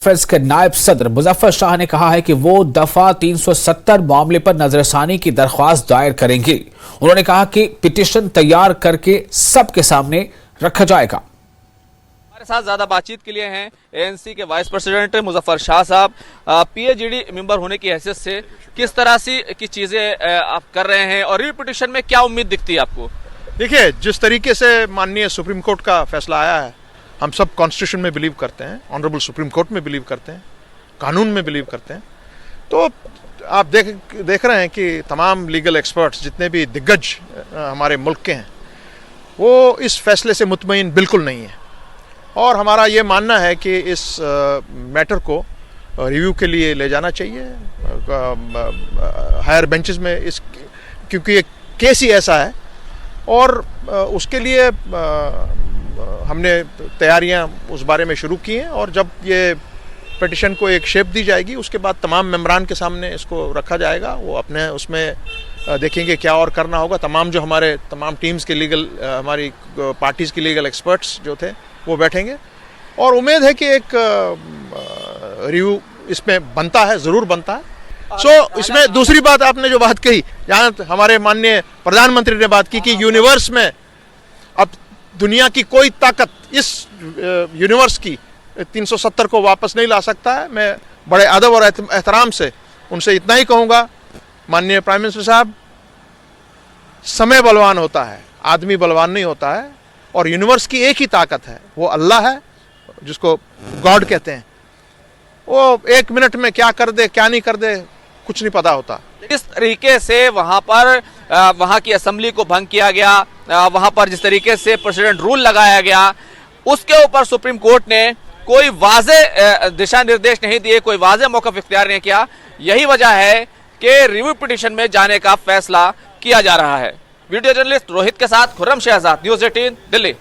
कांग्रेस के नायब सदर मुजफ्फर शाह ने कहा है कि वो दफा 370 मामले पर नजरसानी की दरख्वास्त दायर करेंगे। उन्होंने कहा कि पिटीशन तैयार करके सबके सामने रखा जाएगा। हमारे साथ ज्यादा बातचीत के लिए हैं एएनसी के वाइस प्रेसिडेंट मुजफ्फर शाह साहब। पीएचडी मेंबर होने की हैसियत से किस तरह से की चीजें आप कर रहे हैं और रिव्यू पिटीशन में क्या उम्मीद दिखती है आपको? देखिए, जिस तरीके से माननीय सुप्रीम कोर्ट का फैसला आया है, हम सब कॉन्स्टिट्यूशन में बिलीव करते हैं, ऑनरेबल सुप्रीम कोर्ट में बिलीव करते हैं, कानून में बिलीव करते हैं। तो आप देख रहे हैं कि तमाम लीगल एक्सपर्ट्स जितने भी दिग्गज हमारे मुल्क के हैं वो इस फैसले से मुतमईन बिल्कुल नहीं है। और हमारा ये मानना है कि इस मैटर को रिव्यू के लिए ले जाना चाहिए हायर बेंचेस में, इस क्योंकि ये केस ही ऐसा है। और उसके लिए हमने तैयारियां उस बारे में शुरू की हैं और जब ये पिटीशन को एक शेप दी जाएगी उसके बाद तमाम मेंबरान के सामने इसको रखा जाएगा। वो अपने उसमें देखेंगे क्या और करना होगा। तमाम टीम्स के लीगल, हमारी पार्टीज़ के लीगल एक्सपर्ट्स जो थे वो बैठेंगे और उम्मीद है कि एक रिव्यू इसमें बनता है, ज़रूर बनता है। इसमें दूसरी बात आपने जो बात कही, जहाँ हमारे माननीय प्रधानमंत्री ने बात की कि यूनिवर्स में अब दुनिया की कोई ताकत इस यूनिवर्स की 370 को वापस नहीं ला सकता है। मैं बड़े अदब और एहतराम से उनसे इतना ही कहूँगा, माननीय प्राइम मिनिस्टर साहब, समय बलवान होता है, आदमी बलवान नहीं होता है। और यूनिवर्स की एक ही ताकत है, वो अल्लाह है, जिसको गॉड कहते हैं। वो एक मिनट में क्या कर दे क्या नहीं कर दे कुछ नहीं पता होता। जिस तरीके से वहां पर वहां की असेंबली को भंग किया गया, वहां पर जिस तरीके से प्रेसिडेंट रूल लगाया गया, उसके ऊपर सुप्रीम कोर्ट ने कोई वाज़ेह दिशा निर्देश नहीं दिए, कोई वाज़ेह मौक़िफ़ इख्तियार नहीं किया। यही वजह है कि रिव्यू पिटीशन में जाने का फैसला किया जा रहा है। वीडियो जर्नलिस्ट रोहित के साथ खुर्रम शहजाद, न्यूज़ 18 दिल्ली।